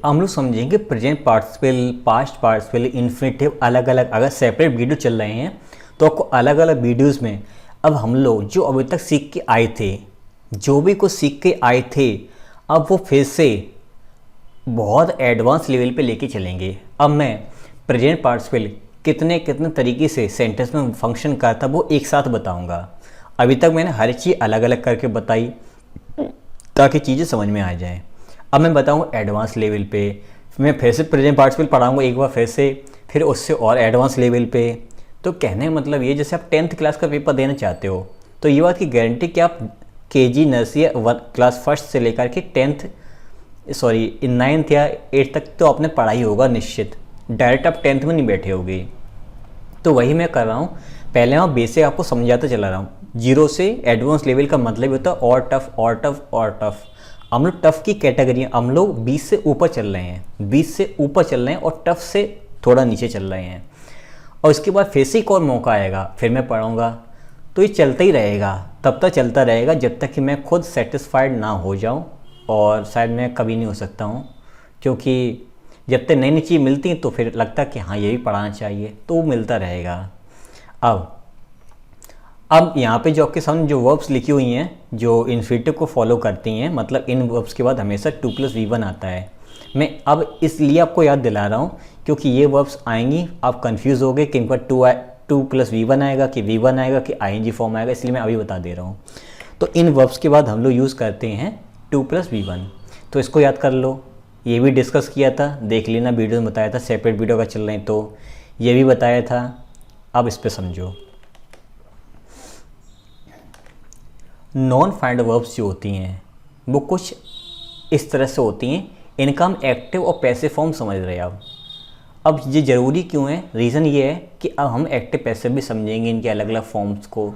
हम लोग समझेंगे present participle, past participle, infinitive अलग अलग। अगर सेपरेट वीडियो चल रहे हैं तो आपको अलग अलग वीडियोस में अब हम लोग जो अभी तक सीख के आए थे, जो भी कुछ सीख के आए थे, अब वो फिर से बहुत एडवांस लेवल पे लेके चलेंगे। अब मैं प्रेजेंट पार्टिसिपल कितने कितने तरीके से सेंटेंस में फंक्शन करता वो एक साथ बताऊंगा। अभी तक मैंने हर चीज़ अलग अलग करके बताई ताकि चीज़ें समझ में आ जाएं। अब मैं बताऊंगा एडवांस लेवल पे, मैं फिर से प्रेजेंट पार्टिसिपल पढ़ाऊंगा एक बार फिर से, फिर उससे और एडवांस लेवल पे। तो कहने का मतलब ये, जैसे आप 10th क्लास का पेपर देना चाहते हो तो ये बात की गारंटी कि आप केजी नर्सरी या क्लास फर्स्ट से लेकर के 9th या 8th तक तो आपने पढ़ाई होगा निश्चित। डायरेक्ट आप 10th में नहीं बैठे होगे। तो वही मैं कर रहा हूँ, पहले मैं बेसिक आपको समझाता चला रहा हूँ। जीरो से एडवांस लेवल का मतलब होता है और टफ और टफ और टफ। हम लोग टफ की कैटेगरी, हम लोग 20 से ऊपर चल रहे हैं, 20 से ऊपर चल रहे हैं और टफ से थोड़ा नीचे चल रहे हैं। और उसके बाद फिर से एक और मौका आएगा, फिर मैं पढ़ूंगा। तो ये चलता ही रहेगा, तब तक चलता रहेगा जब तक कि मैं खुद सेटिस्फाइड ना हो जाऊं। और शायद मैं कभी नहीं हो सकता हूं, क्योंकि जब तक नई नई चीज़ मिलती हैं तो फिर लगता है कि हाँ ये भी पढ़ाना चाहिए, तो वो मिलता रहेगा। अब यहाँ पे जो आपके सामने जो वर्ब्स लिखी हुई हैं जो इन्फिनेटिव को फॉलो करती हैं, मतलब इन वर्ब्स के बाद हमेशा 2+V1 आता है। मैं अब इसलिए आपको याद दिला रहा हूँ क्योंकि ये वर्ब्स आएंगी, आप कंफ्यूज हो गए कि इनका 2+V1 आएगा कि V1 आएगा कि ING फॉर्म आएगा, इसलिए मैं अभी बता दे रहा हूँ। तो इन वर्ब्स के बाद हम लोग यूज़ करते हैं 2+V1। तो इसको याद कर लो, ये भी डिस्कस किया था, देख लेना, वीडियो में बताया था। सेपरेट वीडियो का चल रहे हैं तो ये भी बताया था। अब इस पर समझो। नॉन फाइंड वर्ब्स जो होती हैं वो कुछ इस तरह से होती हैं, इनका हम एक्टिव और पैसिव फॉर्म समझ रहे हैं। अब ये ज़रूरी क्यों है, रीज़न ये है कि अब हम एक्टिव पैसिव भी समझेंगे इनके अलग अलग फॉर्म्स को।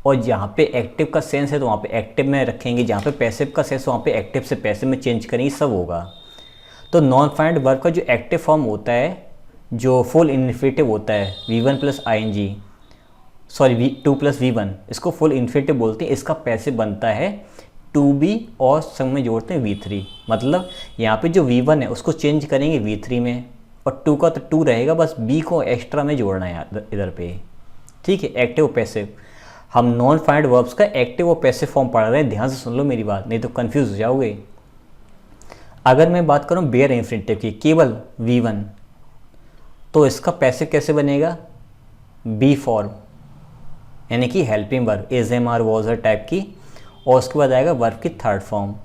और जहाँ पे एक्टिव का सेंस है तो वहाँ पे एक्टिव में रखेंगे, जहाँ पे पैसिव का सेंस है वहाँ पे एक्टिव से पैसिव में चेंज करेंगे, सब होगा। तो नॉन फाइंड वर्ब का जो एक्टिव फॉर्म होता है, जो फुल इन्फिनेटिव होता है, V1+ING, सॉरी 2+V1, इसको फुल इन्फिनेटिव बोलते हैं। इसका पैसिव बनता है टू बी और संग में जोड़ते हैं V3। मतलब यहाँ पे जो V1 है उसको चेंज करेंगे V3 में, और 2 का तो 2 रहेगा, बस B को एक्स्ट्रा में जोड़ना है इधर पे। ठीक है, एक्टिव और पैसिव। हम नॉन फाइंड वर्ब्स का एक्टिव और पैसिव फॉर्म पढ़ रहे हैं, ध्यान से सुन लो मेरी बात, नहीं तो कंफ्यूज हो जाओगे। अगर मैं बात करूँ बेयर इन्फिनेटिव की, केवल V1, तो इसका पैसिव कैसे बनेगा, बी फॉर्म, यानी कि helping verb, is, am, are, was, are type की। और उसके बाद आएगा वर्ब की थर्ड फॉर्म,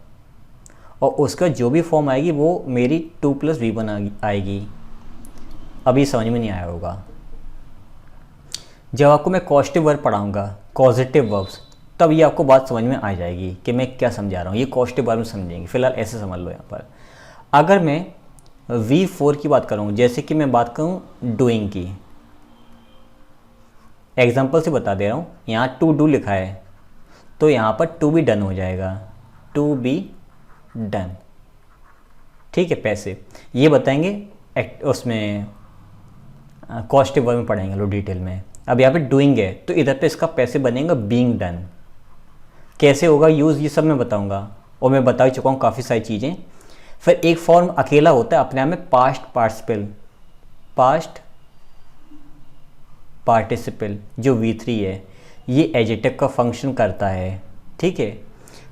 और उसका जो भी फॉर्म आएगी वो मेरी 2+V1 आएगी। अभी समझ में नहीं आया होगा। जब आपको मैं कॉजेटिव वर्ब पढ़ाऊँगा, कॉजेटिव वर्ब्स, तब ये आपको बात समझ में आ जाएगी कि मैं क्या समझा रहा हूँ। ये कॉजेटिव वर्ब में समझेंगे, फिलहाल ऐसे समझ लो। यहाँ पर अगर मैं V4 की बात करूँ, जैसे कि मैं बात करूँ डूइंग की, एग्जाम्पल से बता दे रहा हूँ। यहाँ टू डू लिखा है तो यहाँ पर टू बी डन हो जाएगा, टू बी डन। ठीक है, पैसे ये बताएंगे उसमें कॉजेटिव वर्ब में पढ़ेंगे लो डिटेल में। अब यहाँ पे डूइंग है तो इधर पे इसका पैसे बनेगा बीइंग डन। कैसे होगा यूज़, ये सब मैं बताऊँगा, और मैं बता ही चुका हूँ काफ़ी सारी चीज़ें। फिर एक फॉर्म अकेला होता है अपने आप में, पास्ट पार्टिसिपल, पास्ट पार्टिसिपल जो V3 है, ये एडजेक्टिव का फंक्शन करता है। ठीक है,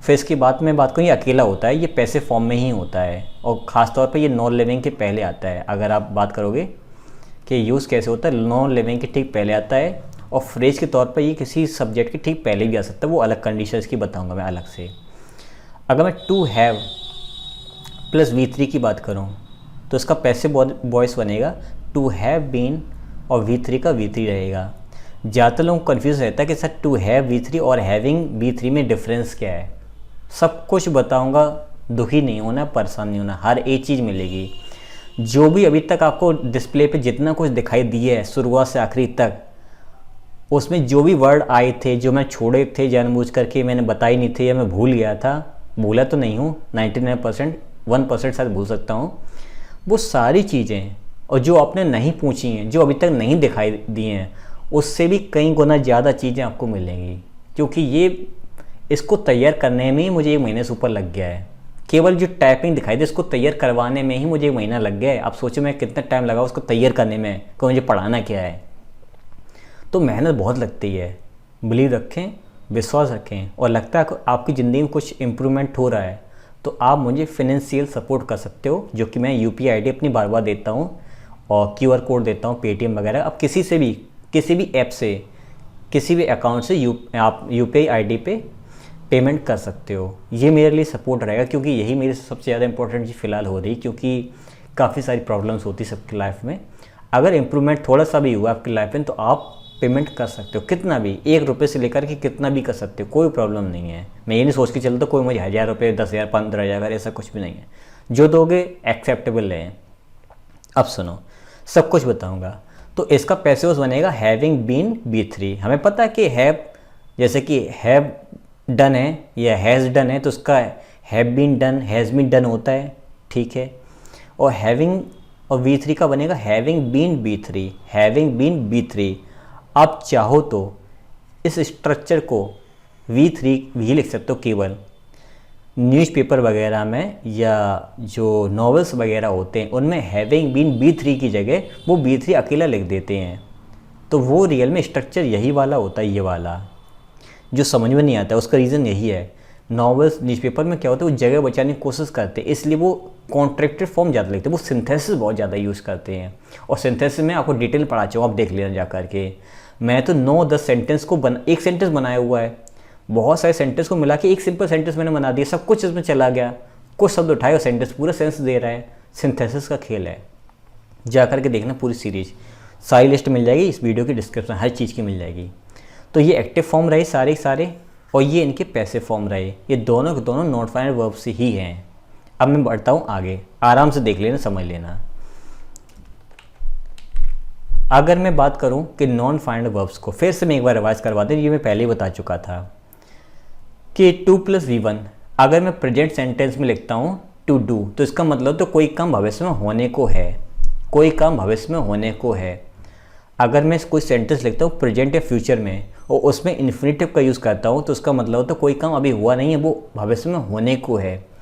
फिर इसकी बात मैं बात करूँ, ये अकेला होता है, ये पैसिव फॉर्म में ही होता है, और ख़ास तौर पे ये नॉन लिविंग के पहले आता है। अगर आप बात करोगे कि यूज़ कैसे होता है, नॉन लिविंग के ठीक पहले आता है, और फ्रेज के तौर पर ये किसी सब्जेक्ट के ठीक पहले भी आ सकता है, वो अलग कंडीशंस की बताऊँगा मैं अलग से। अगर मैं टू हैव प्लस V3 की बात करूँ तो इसका पैसिव वॉइस बनेगा टू हैव बीन, और V3 का V3 रहेगा। ज़्यादातर लोगों को कन्फ्यूज़ रहता है कि सर टू हैव V3 और हैविंग V3 में डिफरेंस क्या है। सब कुछ बताऊंगा, दुखी नहीं होना, परेशान नहीं होना, हर एक चीज़ मिलेगी। जो भी अभी तक आपको डिस्प्ले पे जितना कुछ दिखाई दिया है शुरुआत से आखिरी तक, उसमें जो भी वर्ड आए थे, जो मैं छोड़े थे जानबूझ करके मैंने बताई नहीं थे, या मैं भूल गया था, भूला तो नहीं हूँ, 99%, 1% शायद भूल सकता हूँ, वो सारी चीज़ें, और जो आपने नहीं पूछी हैं, जो अभी तक नहीं दिखाई दी हैं, उससे भी कई गुना ज़्यादा चीज़ें आपको मिलेंगी। क्योंकि ये इसको तैयार करने में ही मुझे 1 महीने से ऊपर लग गया है। केवल जो टाइपिंग दिखाई दे उसको तैयार करवाने में ही मुझे 1 महीना लग गया है। आप सोचो मैं कितना टाइम लगा उसको तैयार करने में, कि मुझे पढ़ाना क्या है। तो मेहनत बहुत लगती है। बिलीव रखें, विश्वास रखें, और लगता है आपकी ज़िंदगी में कुछ इम्प्रूवमेंट हो रहा है तो आप मुझे फिनेंशियल सपोर्ट कर सकते हो, जो कि मैं UPI ID अपनी बार बार देता हूँ और QR कोड देता हूँ, पेटीएम वगैरह। आप किसी भी ऐप से, किसी भी अकाउंट से आप UPI ID पे पेमेंट कर सकते हो। ये मेरे लिए सपोर्ट रहेगा, क्योंकि यही मेरी सबसे ज़्यादा इंपॉर्टेंट चीज़ फ़िलहाल हो रही, क्योंकि काफ़ी सारी प्रॉब्लम्स होती सबकी लाइफ में। अगर इम्प्रूवमेंट थोड़ा सा भी हुआ आपकी लाइफ में तो आप पेमेंट कर सकते हो, कितना भी, 1 रुपये से लेकर के कितना भी कर सकते हो, कोई प्रॉब्लम नहीं है। मैं ये नहीं सोच के चलता कोई मुझे 1000 रुपये, 10,000, 15,000, ऐसा कुछ भी नहीं है। जो दोगे एक्सेप्टेबल है। अब सुनो, सब कुछ बताऊंगा। तो इसका पैसिव बनेगा हैविंग बीन B3। हमें पता है कि हैव, जैसे कि हैव डन है या हैज़ डन है, तो उसका have been done, has been done होता है, ठीक है। और हैविंग और V3 का बनेगा having been B3, having been B3। आप चाहो तो इस स्ट्रक्चर को V3 भी लिख सकते हो, केवल न्यूज़पेपर वगैरह में या जो नॉवेल्स वगैरह होते हैं उनमें हैविंग बीन B3 की जगह वो B3 अकेला लिख देते हैं। तो वो रियल में स्ट्रक्चर यही वाला होता है, ये वाला जो समझ में नहीं आता है। उसका रीज़न यही है, नॉवेल्स न्यूज़पेपर में क्या होता है वो जगह बचाने की कोशिश करते हैं, इसलिए वो कॉन्ट्रैक्टेड फॉर्म ज़्यादा लिखते हैं, वो सिंथेसिस बहुत ज़्यादा यूज़ करते हैं। और सिंथेसिस में आपको डिटेल पढ़ा चाहूँ, आप देख लेना जा करके। मैं तो 9-10 सेंटेंस को एक सेंटेंस बनाया हुआ है, बहुत सारे सेंटेंस को मिला के एक सिंपल सेंटेंस मैंने बना दिया, सब कुछ इसमें चला गया, कुछ शब्द उठाए और सेंटेंस पूरा सेंस दे रहा है। सिंथेसिस का खेल है, जा करके देखना पूरी सीरीज, सारी लिस्ट मिल जाएगी इस वीडियो की डिस्क्रिप्शन, हर चीज़ की मिल जाएगी। तो ये एक्टिव फॉर्म रहे सारे, और ये इनके पैसिव फॉर्म रहे। ये दोनों के दोनों नॉन फाइनल वर्ब से ही हैं। अब मैं बढ़ता हूँ आगे, आराम से देख लेना, समझ लेना। अगर मैं बात करूं कि नॉन फाइनल वर्ब्स को फिर से मैं एक बार रिवाइज करवा दूं, ये मैं पहले ही बता चुका था कि 2 + V1 अगर मैं प्रेजेंट सेंटेंस में लिखता हूं टू डू, तो इसका मतलब तो कोई काम भविष्य में होने को है, कोई काम भविष्य में होने को है। अगर मैं कोई सेंटेंस लिखता हूँ प्रेजेंट या फ्यूचर में और उसमें इन्फिनेटिव का यूज़ करता हूँ, तो उसका मतलब तो कोई काम अभी हुआ नहीं है, वो भविष्य में होने को है।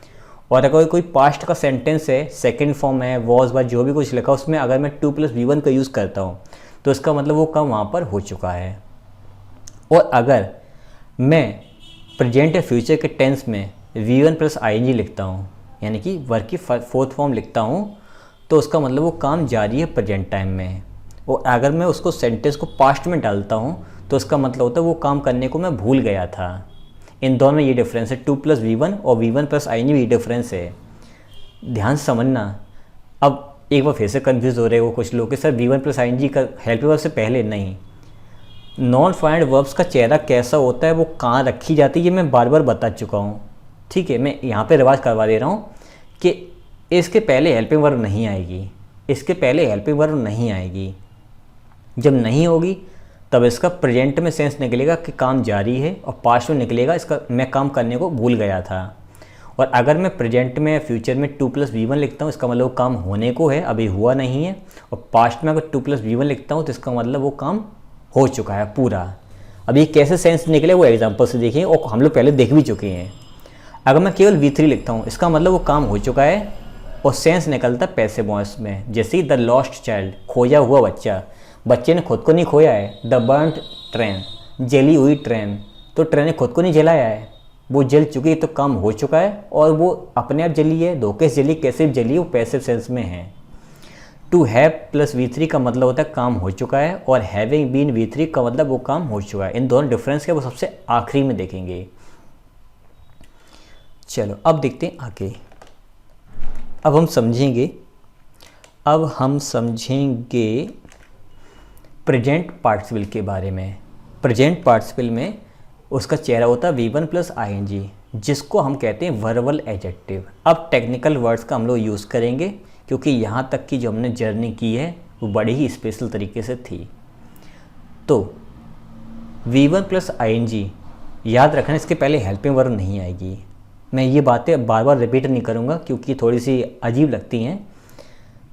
और अगर कोई पास्ट का सेंटेंस है, सेकंड फॉर्म है, वॉज वा जो भी कुछ लिखा, उसमें अगर मैं 2 + V1 का यूज़ करता हूँ तो इसका मतलब वो काम वहाँ पर हो चुका है। और अगर मैं प्रेजेंट या फ्यूचर के टेंस में V1 + ING लिखता हूँ, यानी कि वर्ब की 4th फॉर्म लिखता हूँ, तो उसका मतलब वो काम जारी है प्रेजेंट टाइम में। और अगर मैं उसको सेंटेंस को पास्ट में डालता हूँ तो उसका मतलब होता है वो काम करने को मैं भूल गया था। इन दोनों में ये डिफरेंस है, 2 + V1 और V1 + ING ये डिफरेंस है, ध्यान से समझना। अब एक बार फिर से कंफ्यूज हो रहे हो कुछ लोग कि सर V1 + ING का हेल्पिंग वर्ब से पहले, नहीं। नॉन फाइनल वर्ब्स का चेहरा कैसा होता है, वो कहाँ रखी जाती है, ये मैं बार बार बता चुका हूँ, ठीक है। मैं यहाँ पे रिवाज करवा दे रहा हूँ कि इसके पहले हेल्पिंग वर्ब नहीं आएगी, इसके पहले हेल्पिंग वर्ब नहीं आएगी। जब नहीं होगी तब इसका प्रेजेंट में सेंस निकलेगा कि काम जारी है, और पास्ट में निकलेगा इसका मैं काम करने को भूल गया था। और अगर मैं प्रेजेंट में फ्यूचर में 2 + V1 लिखता हूँ, इसका मतलब वो काम होने को है, अभी हुआ नहीं है। और पास्ट में अगर 2 + V1 लिखता हूँ तो इसका मतलब वो काम हो चुका है पूरा। अब ये कैसे सेंस निकले वो एग्जाम्पल से देखिए, और हम लोग पहले देख भी चुके हैं। अगर मैं केवल V3 लिखता हूँ, इसका मतलब वो काम हो चुका है और सेंस निकलता है पैसिव वॉइस में। जैसे द लॉस्ट चाइल्ड, खोया हुआ बच्चा, बच्चे ने खुद को नहीं खोया है। द बर्न्ड ट्रेन, जली हुई ट्रेन, तो ट्रेन ने खुद को नहीं जलाया है, वो जल चुकी है, तो काम हो चुका है और वो अपने आप जली है, धोखे से जली, कैसे जली, वो पैसिव सेंस में है। टू हैव + V3 का मतलब होता है काम हो चुका है, और हैविंग बीन V3 का मतलब वो काम हो चुका है। इन दोनों डिफरेंस के वो सबसे आखिरी में देखेंगे। चलो अब देखते हैं आगे। अब हम समझेंगे प्रेजेंट पार्टिसिपल के बारे में। प्रेजेंट पार्टिसिपल में उसका चेहरा होता है V1 + ING, जिसको हम कहते हैं वर्बल एडजेक्टिव। अब टेक्निकल वर्ड्स का हम लोग यूज़ करेंगे, क्योंकि यहाँ तक की जो हमने जर्नी की है वो बड़ी ही स्पेशल तरीके से थी। तो V1 + ING याद रखना, इसके पहले हेल्पिंग वर्ब नहीं आएगी। मैं ये बातें बार बार रिपीट नहीं करूँगा क्योंकि थोड़ी सी अजीब लगती हैं।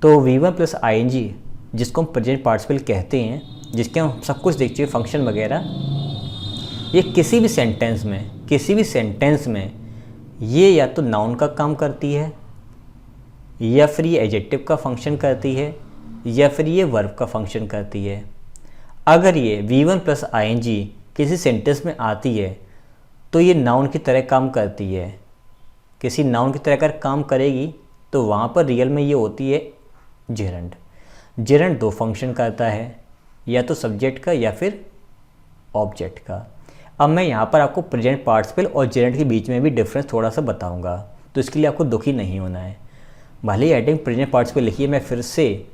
तो V1 + ING जिसको हम प्रेजेंट पार्टिसिपल कहते हैं, जिसके हम सब कुछ देख चुके फंक्शन वगैरह, ये किसी भी सेंटेंस में ये या तो नाउन का काम करती है, या फिर ये एडजेक्टिव का फंक्शन करती है, या फिर ये वर्ब का फंक्शन करती है। अगर ये V1 प्लस ING किसी सेंटेंस में आती है तो ये नाउन की तरह काम करती है। किसी नाउन की तरह अगर काम करेगी तो वहाँ पर रियल में ये होती है जेरंड। जेरंड दो फंक्शन करता है, या तो सब्जेक्ट का या फिर ऑब्जेक्ट का। अब मैं यहाँ पर आपको प्रेजेंट पार्टिसिपल और जेरंड के बीच में भी डिफरेंस थोड़ा सा बताऊँगा, तो इसके लिए आपको दुखी नहीं होना है। भले ही हेडिंग प्रेजेंट पार्टिसिपल लिखिए, मैं फिर से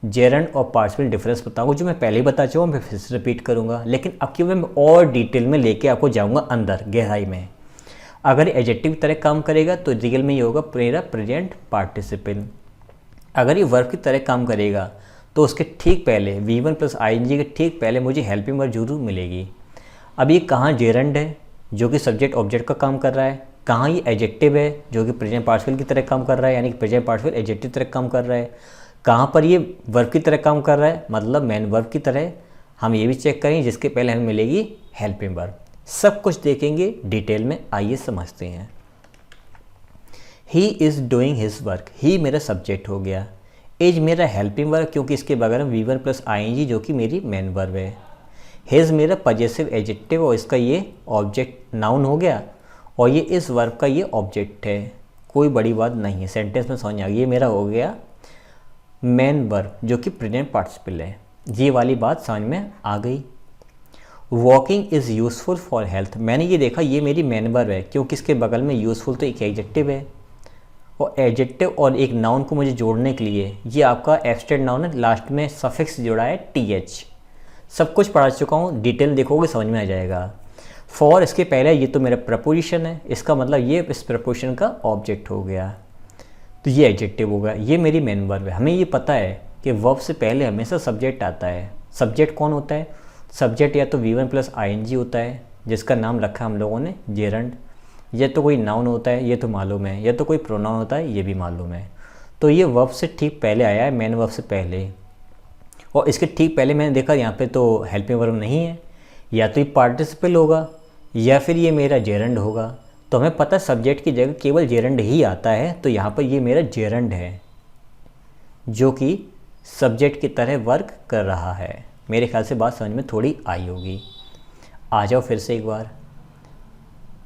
जेरंड और पार्टिसिपल डिफरेंस बताऊंगा, जो मैं पहले ही बता चुका हूँ, मैं फिर से रिपीट करूँगा। लेकिन अब की मैं और डिटेल में लेके आपको जाऊँगा अंदर गहराई में। अगर एडजेक्टिव की तरह काम करेगा तो रियल में ये होगा मेरा प्रेजेंट पार्टिसिपल। अगर ये वर्ब की तरह काम करेगा तो उसके ठीक पहले V1 प्लस ING के ठीक पहले मुझे हेल्पिंग वर्ब जरूर मिलेगी। अब ये कहाँ जेरंड है जो कि सब्जेक्ट ऑब्जेक्ट का काम कर रहा है, कहाँ ये एडजेक्टिव है जो कि प्रेजेंट पार्टिसिपल की तरह काम कर रहा है, यानी कि प्रेजेंट पार्टिसिपल एडजेक्टिव की तरह काम कर रहा है, कहाँ पर ये वर्ब की तरह काम कर रहा है, मतलब मेन वर्ब की तरह। हम ये भी चेक करेंगे जिसके पहले हमें मिलेगी हेल्पिंग वर्ब। सब कुछ देखेंगे डिटेल में, आइए समझते हैं। He is doing his work, he मेरा सब्जेक्ट हो गया, इज मेरा हेल्पिंग वर्ब क्योंकि इसके बगैर में V1 प्लस ING जो कि मेरी मेन वर्ब है। हिज मेरा पजेसिव एडजेक्टिव और इसका ये ऑब्जेक्ट नाउन हो गया, और ये इस वर्ब का ये ऑब्जेक्ट है। कोई बड़ी बात नहीं है, सेंटेंस में समझ आ गई। ये मेरा हो गया मेन वर्ब जो कि प्रेजेंट पार्टिसिपल है। ये वाली बात समझ में आ गई। Walking is useful for health, मैंने ये देखा ये मेरी मेन वर्ब है क्योंकि इसके बगल में यूज़फुल तो एक एडजेक्टिव है, और एडजेक्टिव और एक नाउन को मुझे जोड़ने के लिए ये आपका एब्स्ट्रैक्ट नाउन है, लास्ट में सफिक्स जोड़ा है TH। सब कुछ पढ़ा चुका हूँ, डिटेल देखोगे समझ में आ जाएगा। फॉर इसके पहले ये तो मेरा प्रपोजिशन है, इसका मतलब ये इस प्रपोजिशन का ऑब्जेक्ट हो गया, तो ये एडजेक्टिव हो गया। ये मेरी मेन वर्ब है। हमें ये पता है कि वर्ब से पहले हमेशा सब्जेक्ट आता है। सब्जेक्ट कौन होता है? सब्जेक्ट या तो V1 प्लस ING होता है जिसका नाम रखा हम लोगों ने जेरंड, या तो कोई नाउन होता है, ये तो मालूम है, या तो कोई प्रोनाउन होता है, ये भी मालूम है। तो ये वर्ब से ठीक पहले आया है, मेन वर्ब से पहले। और इसके ठीक पहले मैंने देखा यहाँ पे तो हेल्पिंग वर्ब नहीं है, या तो ये पार्टिसिपल होगा या फिर ये मेरा जेरंड होगा। तो हमें पता है सब्जेक्ट की जगह केवल जेरंड ही आता है, तो यहाँ पर ये मेरा जेरंड है जो कि सब्जेक्ट की तरह वर्क कर रहा है। मेरे ख्याल से बात समझ में थोड़ी आई होगी। आ जाओ फिर से एक बार।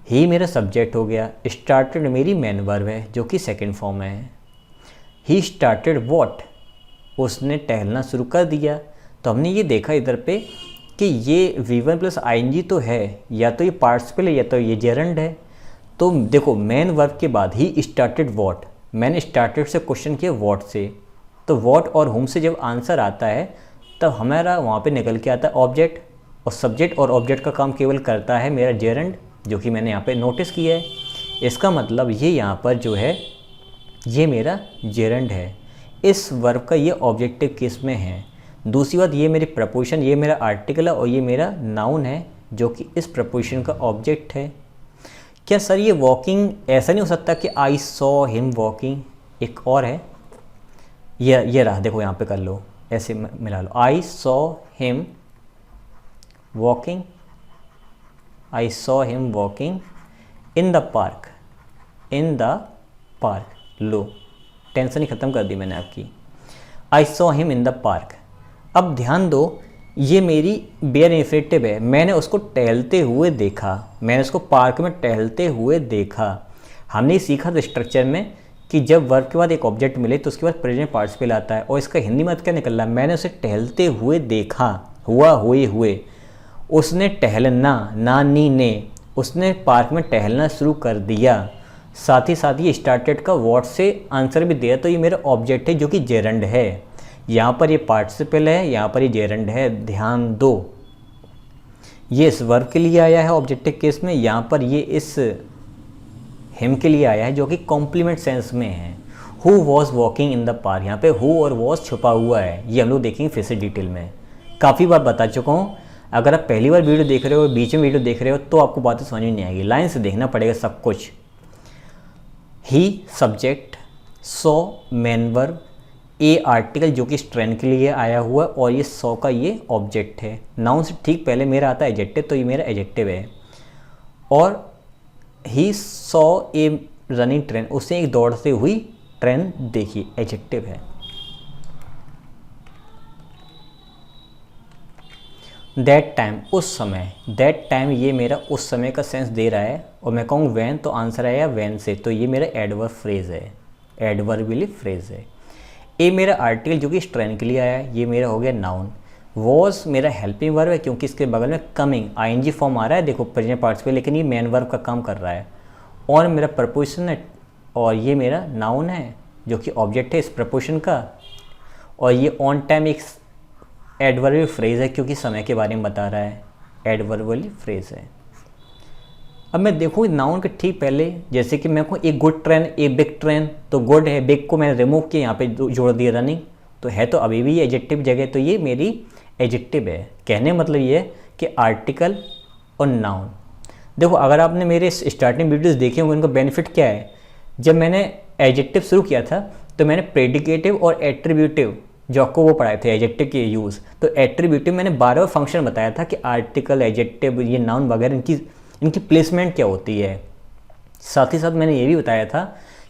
ही मेरा सब्जेक्ट हो गया, स्टार्टेड मेरी मेन वर्ब है जो कि सेकंड फॉर्म है। ही स्टार्टेड वॉट, उसने टहलना शुरू कर दिया। तो हमने ये देखा इधर पे कि ये V1 प्लस ING तो है, या तो ये पार्टिसिपल है या तो ये जेरंड है। तो देखो मेन वर्ब के बाद ही स्टार्टेड वॉट, मैंने स्टार्टेड से क्वेश्चन किया वॉट से, तो वॉट और हुम से जब आंसर आता है तब हमारा वहाँ पे निकल के आता है ऑब्जेक्ट, और सब्जेक्ट और ऑब्जेक्ट का काम केवल करता है मेरा जेरंड, जो कि मैंने यहाँ पे नोटिस किया है। इसका मतलब ये यहाँ पर जो है ये मेरा जेरंड है, इस वर्ब का ये ऑब्जेक्टिव केस में है। दूसरी बात, ये मेरी प्रपोजिशन, ये मेरा आर्टिकल है और ये मेरा नाउन है जो कि इस प्रपोजिशन का ऑब्जेक्ट है। क्या सर ये वॉकिंग ऐसा नहीं हो सकता कि आई सॉ हिम वॉकिंग? एक और है, ये रहा, देखो यहाँ पे कर लो, ऐसे मिला लो, I saw him walking, I saw him walking in the park, in the park. लो, टेंशन ही ख़त्म कर दी मैंने आपकी। I saw him in the park. अब ध्यान दो, ये मेरी बेयर इन्फिनेटिव है, मैंने उसको टहलते हुए देखा, मैंने उसको पार्क में टहलते हुए देखा। हमने सीखा था स्ट्रक्चर में कि जब वर्ब के बाद एक ऑब्जेक्ट मिले तो उसके बाद प्रेजेंट पार्टिसिपल आता है, और इसका हिंदी में क्या निकल रहा है, मैंने उसे टहलते हुए देखा, हुआ हुए हुए। उसने टहलना, नानी ने, उसने पार्क में टहलना शुरू कर दिया। साथ ही ये स्टार्टेड का वॉट से आंसर भी दिया, तो ये मेरा ऑब्जेक्ट है जो कि जेरंड है। यहाँ पर ये पार्टिसिपल है, यहाँ पर ये जेरंड है। ध्यान दो, ये इस वर्ब के लिए आया है ऑब्जेक्टिव केस में, यहाँ पर ये इस हिम के लिए आया है जो कि कॉम्प्लीमेंट सेंस में है। Who was walking in the park, यहाँ पे हु और वॉज छुपा हुआ है, ये हम लोग देखेंगे फिर से डिटेल में। काफ़ी बार बता चुका हूँ, अगर आप पहली बार वीडियो देख रहे हो, बीच में वीडियो देख रहे हो, तो आपको बातें समझ में नहीं आएगी, लाइन से देखना पड़ेगा सब कुछ। ही सब्जेक्ट, सॉ मेन वर्ब, ए आर्टिकल जो कि स्ट्रेन के लिए आया हुआ है, और ये सॉ का ये ऑब्जेक्ट है। नाउन से ठीक पहले मेरा आता है एडजेक्टिव, तो ये मेरा एडजेक्टिव है। और he saw a running train, उसने एक दौड़ती हुई ट्रेन देखी, एडजेक्टिव है। दैट टाइम, उस समय, दैट टाइम ये मेरा उस समय का सेंस दे रहा है, और मैं कहूँ वैन तो आंसर आया वैन से, तो ये मेरा एडवर्ब फ्रेज है, एडवर्बियल फ्रेज है। ए मेरा आर्टिकल जो कि इस ट्रेन के लिए आया है, ये मेरा हो गया नाउन। वॉज मेरा हेल्पिंग वर्ब है क्योंकि इसके बगल में कमिंग आईएनजी फॉर्म आ रहा है, देखो प्रेजेंट पार्टिसिपल, लेकिन ये मेन वर्ब का काम कर रहा है। ऑन मेरा प्रपोजिशन है, और ये मेरा नाउन है जो कि ऑब्जेक्ट है इस प्रपोजिशन का। और ये ऑन टाइम एक एडवर्बियल फ्रेज है क्योंकि समय के बारे में बता रहा है, एडवर्बियल फ्रेज है। अब मैं देखूँ नाउन के ठीक पहले, जैसे कि मैं कहूँ एक good train, a big train, तो गुड है, बिग को मैंने रिमूव किया, यहाँ पे जोड़ दिया रनिंग, तो है तो अभी भी एडजेक्टिव जगह, तो ये मेरी एडजेक्टिव है। कहने मतलब ये है कि आर्टिकल और नाउन। देखो अगर आपने मेरे स्टार्टिंग वीडियोस देखे होंगे, उनका बेनिफिट क्या है, जब मैंने एडजेक्टिव शुरू किया था तो मैंने प्रेडिकेटिव और एट्रीब्यूटिव जो आपको वो पढ़ाए थे एडजेक्टिव के यूज़, तो एट्रीब्यूटिव मैंने 12 फंक्शन बताया था कि आर्टिकल, एडजेक्टिव, ये नाउन वगैरह इनकी प्लेसमेंट क्या होती है। साथ ही साथ मैंने ये भी बताया था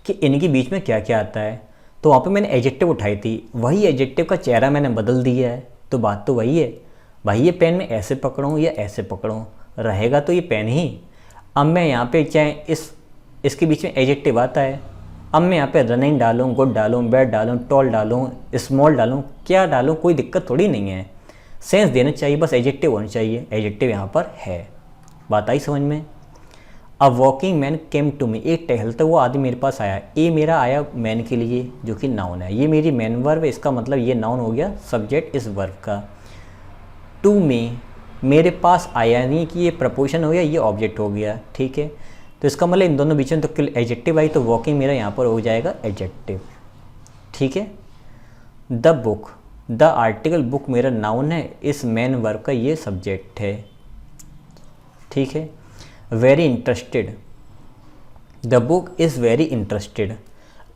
कि इनके बीच में क्या क्या आता है, तो वहाँ पे मैंने एडजेक्टिव उठाई थी, वही एडजेक्टिव का चेहरा मैंने बदल दिया है, तो बात तो वही है। भाई ये पेन में ऐसे पकड़ूँ या ऐसे पकड़ूँ, रहेगा तो ये पेन ही। अब मैं यहाँ पे चाहे इसके बीच में एडजेक्टिव आता है, अब मैं यहाँ पे रनिंग डालूँ, गुड डालूँ, बैड डालूँ, टॉल डालूँ, स्मॉल डालूँ, क्या डालूँ, कोई दिक्कत थोड़ी नहीं है। सेंस देना चाहिए, बस एडजेक्टिव होना चाहिए, एडजेक्टिव यहाँ पर है। बात आई समझ में। A walking man came to me, एक टहलता हुआ आदमी मेरे पास आया, ए मेरा आया मैन के लिए जो कि नाउन है, ये मेरी मैन वर्ब है, इसका मतलब ये नाउन हो गया सब्जेक्ट इस वर्ब का। टू मी, मेरे पास आया नहीं कि ये प्रपोजिशन हो गया, ये ऑब्जेक्ट हो गया, ठीक है। तो इसका मतलब इन दोनों बीच में तो एडजेक्टिव आई, तो वॉकिंग मेरा यहाँ पर हो जाएगा एडजेक्टिव, ठीक है। The book, the article book मेरा नाउन है, इस मैन वर्ब का ये सब्जेक्ट है, ठीक है। Very interested, the book is very interested.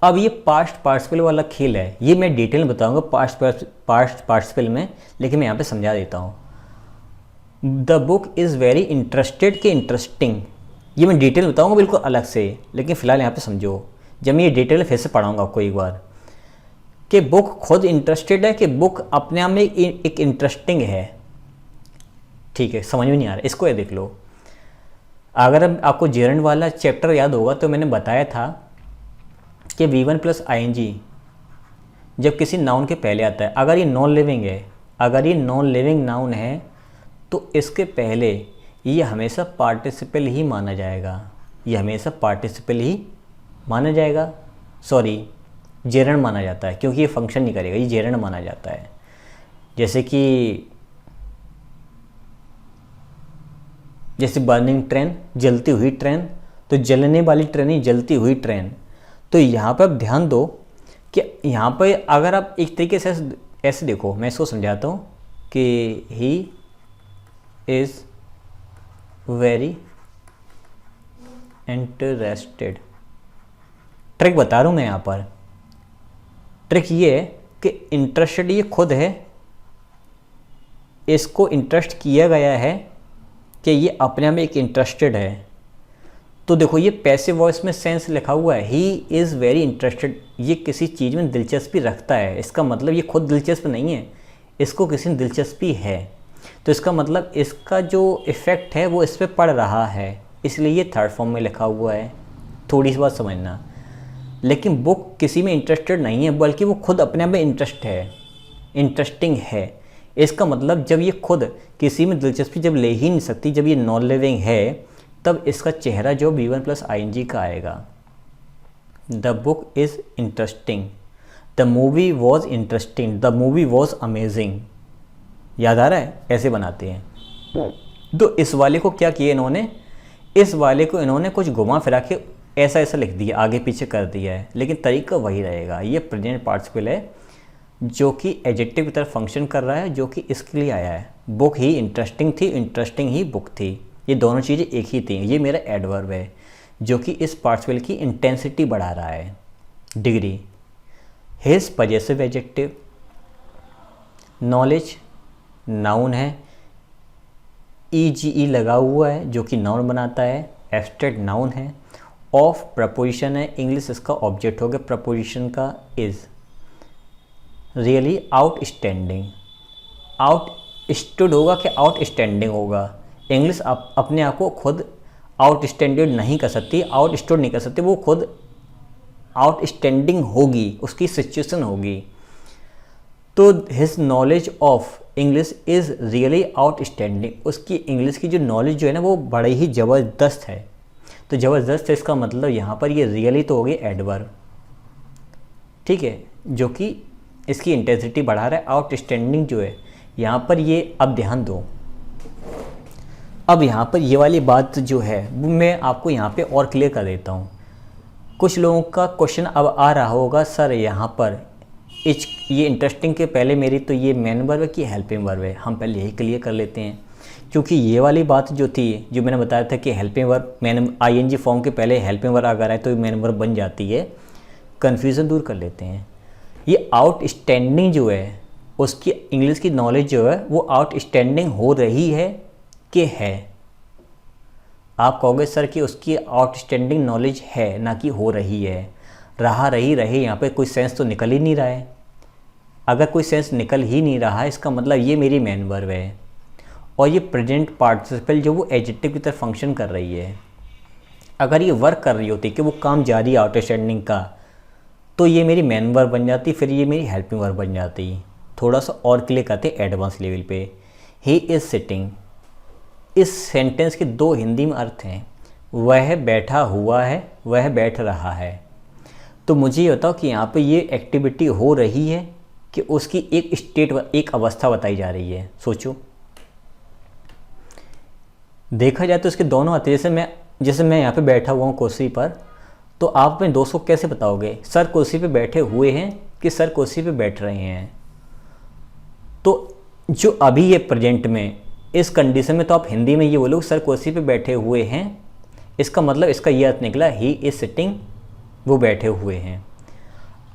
अब ये पास्ट पार्टिसिपल वाला खेल है, ये मैं डिटेल में बताऊंगा पास्ट पार्टिसिपल में, लेकिन मैं यहाँ पे समझा देता हूँ। The book is very interested के इंटरेस्टिंग, ये मैं डिटेल बताऊंगा बिल्कुल अलग से, लेकिन फ़िलहाल यहाँ पे समझो। जब मैं ये डिटेल फिर से पढ़ाऊँगा आपको एक बार, कि बुक खुद इंटरेस्टेड है कि बुक अपने आप में एक इंटरेस्टिंग है, ठीक है। समझ में नहीं आ रहा, इसको ये देख लो। अगर आपको जेरंड वाला चैप्टर याद होगा तो मैंने बताया था कि V1 प्लस ING जब किसी नाउन के पहले आता है, अगर ये नॉन लिविंग है, अगर ये नॉन लिविंग नाउन है तो इसके पहले ये हमेशा पार्टिसिपल ही माना जाएगा, ये हमेशा पार्टिसिपल ही माना जाएगा, सॉरी जेरंड माना जाता है, क्योंकि ये फंक्शन नहीं करेगा, ये जेरंड माना जाता है। जैसे बर्निंग ट्रेन, जलती हुई ट्रेन, तो जलने वाली ट्रेन ही जलती हुई ट्रेन। तो यहाँ पर आप ध्यान दो कि यहाँ पर अगर आप एक तरीके से ऐसे देखो, मैं इसको समझाता हूँ कि he is very interested. Trick बता रहा हूँ मैं यहाँ पर, ट्रिक ये है कि इंटरेस्टेड ये खुद है, इसको इंटरेस्ट किया गया है कि ये अपने आप में एक इंटरेस्टेड है। तो देखो ये पैसिव वॉइस में सेंस लिखा हुआ है, ही इज़ वेरी इंटरेस्टेड, ये किसी चीज़ में दिलचस्पी रखता है, इसका मतलब ये खुद दिलचस्प नहीं है, इसको किसी में दिलचस्पी है, तो इसका मतलब इसका जो इफ़ेक्ट है वो इस पर पड़ रहा है, इसलिए ये थर्ड फॉर्म में लिखा हुआ है। थोड़ी सी बात समझना, लेकिन बुक किसी में इंटरेस्टेड नहीं है, बल्कि वो खुद अपने आप में इंटरेस्टिंग है। इसका मतलब जब ये खुद किसी में दिलचस्पी जब ले ही नहीं सकती, जब ये नॉन लिविंग है, तब इसका चेहरा जो V1 प्लस ING का आएगा। The book is interesting, the movie was interesting, the movie was amazing. याद आ रहा है, ऐसे बनाते हैं। तो इस वाले को क्या किया इन्होंने, इस वाले को इन्होंने कुछ घुमा फिरा के ऐसा लिख दिया, आगे पीछे कर दिया है, लेकिन तरीका वही रहेगा। ये प्रेजेंट पार्टिसिपल है जो कि एडजेक्टिव की तरफ फंक्शन कर रहा है, जो कि इसके लिए आया है। बुक ही इंटरेस्टिंग थी, इंटरेस्टिंग ही बुक थी, ये दोनों चीज़ें एक ही थी। ये मेरा एडवर्ब है जो कि इस पार्टिसिपल की इंटेंसिटी बढ़ा रहा है, degree. His possessive adjective, knowledge noun है, EGE लगा हुआ है जो कि नाउन बनाता है, एब्स्ट्रैक्ट नाउन है, ऑफ प्रपोजिशन है, इंग्लिश इसका ऑब्जेक्ट हो गया, प्रपोजिशन का इज़, रियली आउटस्टैंडिंग। आउटस्टूड होगा कि आउटस्टैंडिंग होगा। इंग्लिश अपने आप को खुद आउटस्टैंडर्ड नहीं कर सकती, आउटस्टूड नहीं कर सकती, वो खुद आउटस्टैंडिंग होगी, उसकी सिचुएशन होगी। तो his knowledge of English is really outstanding, उसकी इंग्लिश की जो नॉलेज जो है ना वो बड़ी ही ज़बरदस्त है। तो ज़बरदस्त है इसका मतलब यहाँ पर ये रियली तो हो गई एडवर्ब, ठीक है, जो कि इसकी इंटेंसिटी बढ़ा रहा है। आउटस्टैंडिंग जो है यहाँ पर ये, अब ध्यान दो, अब यहाँ पर ये वाली बात जो है वो मैं आपको यहाँ पे और क्लियर कर देता हूँ। कुछ लोगों का क्वेश्चन अब आ रहा होगा, सर यहाँ पर ये इंटरेस्टिंग के पहले मेरी तो ये मेन वर्ब है कि हेल्पिंग वर्ब है, हम पहले यही क्लियर कर लेते हैं। क्योंकि ये वाली बात जो थी, जो मैंने बताया था कि हेल्पिंग वर्ब मैंने आईएनजी फॉर्म के पहले हेल्पिंग वर्ब अगर आए तो मेन वर्ब बन जाती है, कन्फ्यूज़न दूर कर लेते हैं। ये आउटस्टैंडिंग जो है उसकी इंग्लिश की नॉलेज जो है वो आउटस्टैंडिंग हो रही है कि है। आप कहोगे सर कि उसकी आउटस्टैंडिंग नॉलेज है ना कि हो रही है। रहा रही रहे यहाँ पे कोई सेंस तो निकल ही नहीं रहा है। अगर कोई सेंस निकल ही नहीं रहा है इसका मतलब ये मेरी मेन वर्ब है और ये प्रेजेंट पार्टिसिपल जो वो एडजेक्टिव की तरह फंक्शन कर रही है। अगर ये वर्क कर रही होती कि वो काम जारी है आउटस्टैंडिंग का तो ये मेरी मेन वर्ब बन जाती, फिर ये मेरी हेल्पिंग वर्ब बन जाती। थोड़ा सा और क्लियर करते एडवांस लेवल पे। ही इज़ सिटिंग, इस सेंटेंस के दो हिंदी में अर्थ हैं, वह बैठा हुआ है, वह बैठ रहा है। तो मुझे ये बताओ कि यहाँ पे ये एक्टिविटी हो रही है कि उसकी एक स्टेट, एक अवस्था बताई जा रही है। सोचो, देखा जाए तो इसके दोनों आते, जैसे मैं यहाँ पे बैठा हुआ हूँ कुर्सी पर, तो आप अपने दोस्तों को कैसे बताओगे सर कुर्सी पे बैठे हुए हैं कि सर कुर्सी पे बैठ रहे हैं। तो जो अभी ये प्रेजेंट में इस कंडीशन में तो आप हिंदी में ये बोलोगे सर कुर्सी पे बैठे हुए हैं, इसका मतलब इसका ये अर्थ निकला ही इज़ सिटिंग, वो बैठे हुए हैं।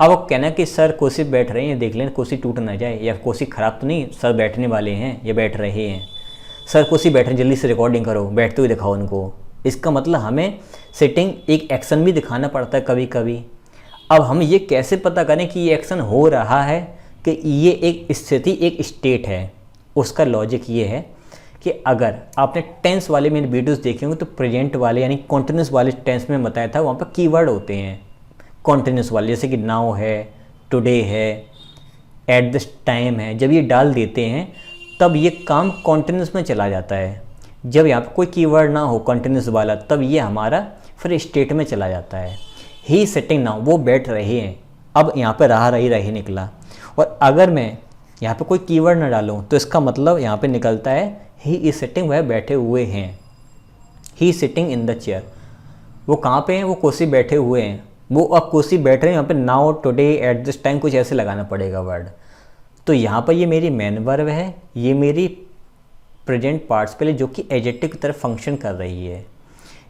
अब वो कहना कि सर कुर्सी पे बैठ रहे हैं, देख लें कुर्सी टूट ना जाए या कुर्सी ख़राब तो नहीं, सर बैठने वाले हैं या बैठ रहे हैं। सर कुर्सी बैठ रहे, जल्दी से रिकॉर्डिंग करो, बैठते हुए दिखाओ उनको। इसका मतलब हमें सिटिंग एक एक्शन भी दिखाना पड़ता है कभी कभी। अब हम ये कैसे पता करें कि ये एक्शन हो रहा है, कि ये एक स्थिति, एक स्टेट है। उसका लॉजिक ये है कि अगर आपने टेंस वाले मेरे वीडियोस देखे होंगे तो प्रेजेंट वाले यानी कॉन्टिन्यूस वाले टेंस में बताया था, वहाँ पर कीवर्ड होते हैं कॉन्टिन्यूस वाले, जैसे कि नाउ है, टुडे है, एट दिस टाइम है। जब ये डाल देते हैं तब ये काम कॉन्टिन्यूस में चला जाता है। जब यहाँ पर कोई कीवर्ड ना हो कॉन्टिन्यूस वाला तब ये हमारा फिर स्टेट में चला जाता है। ही सिटिंग नाउ, वो बैठ रहे हैं। अब यहाँ पे रहा रही रही निकला, और अगर मैं यहाँ पे कोई कीवर्ड ना डालूँ तो इसका मतलब यहाँ पे निकलता है ही इज सिटिंग, वह बैठे हुए हैं। ही सिटिंग इन द चेयर, वो कहाँ पे हैं, वो कुर्सी बैठे हुए हैं। वो अब कुर्सी बैठ रहे हैं, यहाँ पे now, today, at this time कुछ ऐसे लगाना पड़ेगा वर्ड। तो यहाँ पर ये मेरी मेन वर्ब है, ये मेरी प्रेजेंट पार्टिसिपल है जो कि एडजेक्टिव की तरफ फंक्शन कर रही है।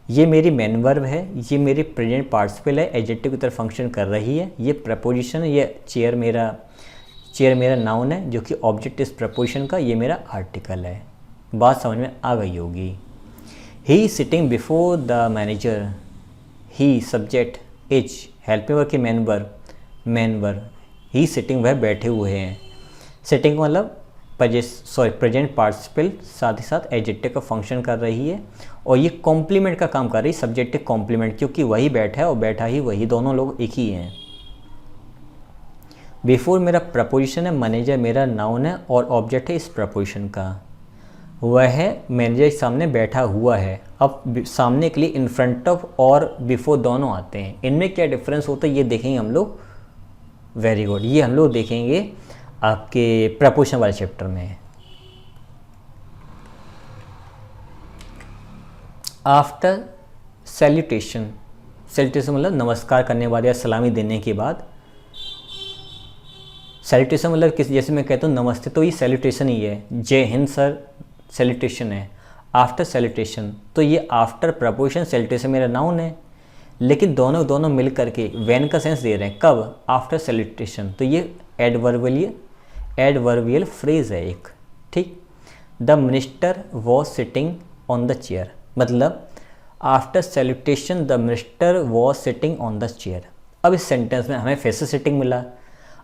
ये मेरी मेन वर्ब है, ये मेरी प्रेजेंट पार्टिसिपल है, एडजेक्टिव की तरफ फंक्शन कर रही है। ये प्रपोजिशन है, ये चेयर मेरा नाउन है जो कि ऑब्जेक्ट इस प्रपोजिशन का, ये मेरा आर्टिकल है। बात समझ में आ गई होगी। He sitting before the manager, he subject, is helping verb की मेन वर्ब, ही सिटिंग, वह बैठे हुए हैं। सिटिंग मतलब प्रेजेंट पार्टिसिपल, साथ ही साथ एडजेक्टिव का फंक्शन कर रही है, और ये कॉम्प्लीमेंट का काम कर रही है, सब्जेक्टिव कॉम्प्लीमेंट, क्योंकि वही बैठा है और बैठा ही वही, दोनों लोग एक ही हैं। बिफोर मेरा प्रपोजिशन है, मैनेजर मेरा नाउन है और ऑब्जेक्ट है इस प्रपोजिशन का। वह मैनेजर के सामने बैठा हुआ है। अब सामने के लिए इन फ्रंट ऑफ और बिफोर दोनों आते हैं, इनमें क्या डिफरेंस होता है ये देखेंगे हम लोग। वेरी गुड, ये हम लोग देखेंगे आपके प्रपोजिशन वाले चैप्टर में। आफ्टर सैल्यूटेशन, सैल्यूटेशन मतलब नमस्कार करने के बाद या सलामी देने के बाद। सैल्यूटेशन मतलब किस, जैसे मैं कहता हूँ नमस्ते, तो ये सैल्यूटेशन ही है। जय हिंद सर सैल्यूटेशन है। आफ्टर सैल्यूटेशन, तो ये आफ्टर प्रपोजिशन, सैल्यूटेशन मेरा नाउन है, लेकिन दोनों मिल करके व्हेन का सेंस दे रहे हैं। कब? After salutation. तो ये एडवर्बियल फ्रेज है एक, ठीक। The minister was sitting on the chair, मतलब after salutation the minister was sitting on the chair. अब इस सेंटेंस में हमें फिर से सिटिंग मिला।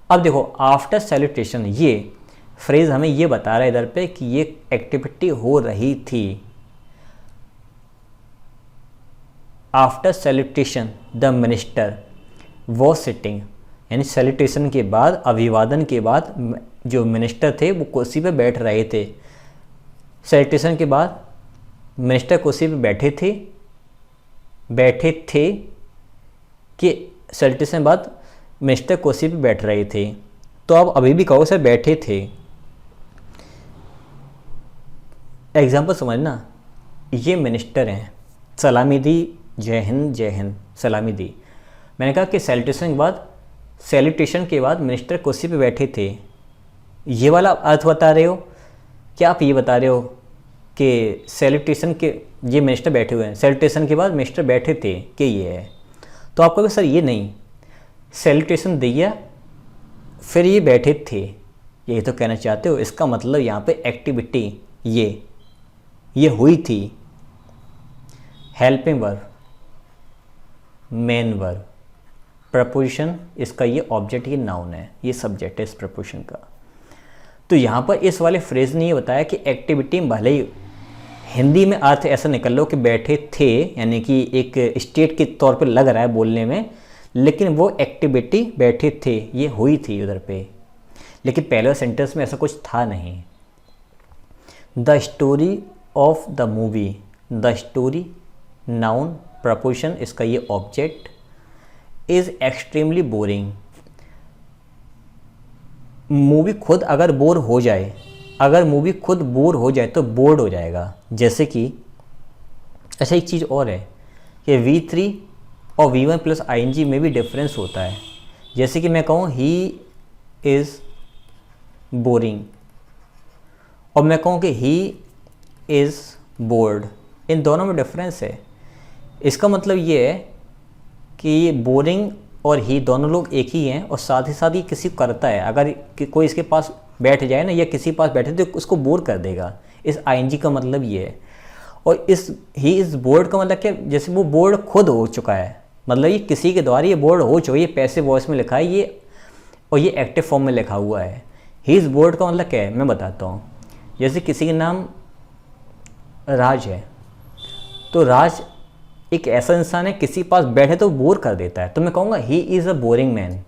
अब देखो आफ्टर सैल्यूटेशन, ये फ्रेज हमें ये बता रहा है इधर पे कि ये एक्टिविटी हो रही थी। After salutation the minister was sitting, यानी सैल्यूटेशन के बाद, अभिवादन के बाद जो मिनिस्टर थे वो कुर्सी पे बैठ रहे थे। सैल्यूटेशन के बाद मिनिस्टर कुर्सी पे बैठे थे कि सैल्यूटेशन के बाद मिनिस्टर कुर्सी पे बैठ रहे थे। तो आप अभी भी कहो सर बैठे थे। एग्जाम्पल समझना, ये मिनिस्टर हैं, सलामी दी, जय हिंद सलामी दी। मैंने कहा कि सैल्यूटेशन के बाद मिनिस्टर कुर्सी पे बैठे थे, ये वाला अर्थ बता रहे हो? क्या आप ये बता रहे हो कि सैल्यूटेशन के ये मिनिस्टर बैठे हुए हैं, सैल्यूटेशन के बाद मिनिस्टर बैठे थे कि ये है? तो आप कहोगे सर ये नहीं, सैल्यूटेशन दिया फिर ये बैठे थे, यही तो कहना चाहते हो। इसका मतलब यहाँ पे एक्टिविटी ये हुई थी। Helping verb, main verb, preposition, इसका ये ऑब्जेक्ट, ये नाउन है, ये सब्जेक्ट है इस प्रपोजिशन का। तो यहाँ पर इस वाले फ्रेज ने ये बताया कि एक्टिविटी में भले ही हिंदी में अर्थ ऐसा निकल लो कि बैठे थे, यानी कि एक स्टेट के तौर पे लग रहा है बोलने में, लेकिन वो एक्टिविटी बैठे थे ये हुई थी उधर पे, लेकिन पहले सेंटेंस में ऐसा कुछ था नहीं। The story of the movie, the story noun, preposition, इसका ये object, is extremely boring. Movie खुद अगर बोर हो जाए, अगर मूवी खुद बोर हो जाए तो बोर्ड हो जाएगा। जैसे कि अच्छा एक चीज़ और है कि V3 और V1 प्लस ING में भी डिफरेंस होता है। जैसे कि मैं कहूँ ही इज़ बोरिंग और मैं कहूँ कि ही इज़ बोर्ड, इन दोनों में डिफरेंस है। इसका मतलब ये है कि ये बोरिंग और ही दोनों लोग एक ही हैं और साथ ही साथ ये किसी को करता है। अगर कोई इसके पास बैठ जाए ना या किसी पास बैठे तो उसको बोर कर देगा। इस ING का मतलब ये है। और इस ही इज़ बोर्ड का मतलब क्या, जैसे वो बोर्ड खुद हो चुका है, मतलब ये किसी के द्वारा ये बोर्ड हो चुका है, ये पैसिव वॉइस में लिखा है ये, और ये एक्टिव फॉर्म में लिखा हुआ है। ही इज़ बोर्ड का मतलब क्या है मैं बताता हूँ। जैसे किसी का नाम राज है, तो राज एक ऐसा इंसान है किसी के पास बैठे तो बोर कर देता है, तो मैं कहूँगा he is a boring man,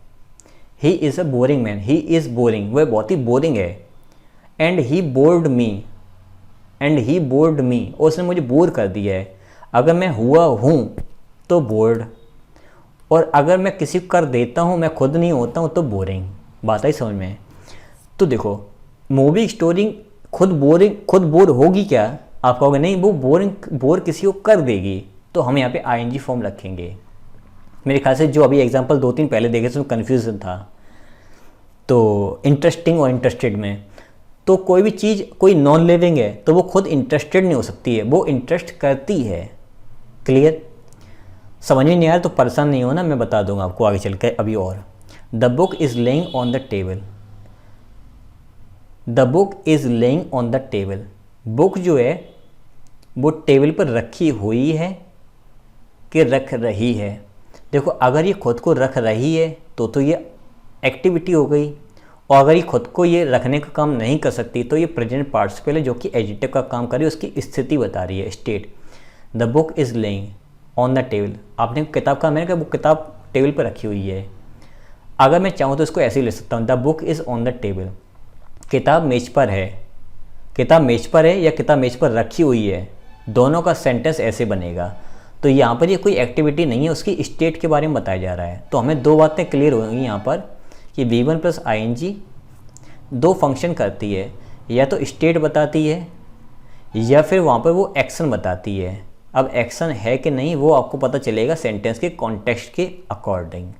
he is a boring man, he is boring, वह बहुत ही बोरिंग है। And he bored me, and he bored me, और उसने मुझे बोर कर दिया है। अगर मैं हुआ हूँ तो बोर्ड, और अगर मैं किसी को कर देता हूँ, मैं खुद नहीं होता हूँ, तो बोरिंग। बात आई समझ में? तो देखो मूवी स्टोरी खुद बोर होगी क्या? आप कहोगे नहीं, वो बोर किसी को कर देगी, तो हम यहाँ पे ING फॉर्म रखेंगे। मेरे ख्याल से जो अभी एग्जांपल 2-3 पहले देखे उसमें कन्फ्यूज़न था। तो इंटरेस्टिंग और इंटरेस्टेड में, तो कोई भी चीज़ कोई नॉन लिविंग है तो वो खुद इंटरेस्टेड नहीं हो सकती है, वो इंटरेस्ट करती है। क्लियर? समझ में नहीं आया तो परेशान नहीं होना, मैं बता दूंगा आपको आगे चल के अभी और। The book is laying on the table, the book is laying on the table, book जो है वो टेबल पर रखी हुई है कि रख रही है। देखो अगर ये खुद को रख रही है तो ये एक्टिविटी हो गई, और अगर ये खुद को ये रखने का काम नहीं कर सकती तो ये प्रेजेंट पार्टिसिपल है जो कि एडजेक्टिव का काम कर रही है, उसकी स्थिति बता रही है, state. The book is laying on the table, आपने किताब का, मैंने कहा वो किताब टेबल पर रखी हुई है। अगर मैं चाहूँ तो इसको ऐसे ही ले सकता हूँ, the book is on the table, किताब मेज पर है, किताब मेज पर है या किताब मेज पर रखी हुई है, दोनों का सेंटेंस ऐसे बनेगा। तो यहाँ पर ये कोई एक्टिविटी नहीं है, उसकी स्टेट के बारे में बताया जा रहा है। तो हमें दो बातें क्लियर होंगी यहाँ पर कि V1 प्लस ING दो फंक्शन करती है, या तो स्टेट बताती है या फिर वहाँ पर वो एक्शन बताती है। अब एक्शन है कि नहीं वो आपको पता चलेगा सेंटेंस के कॉन्टेक्स्ट के अकॉर्डिंग।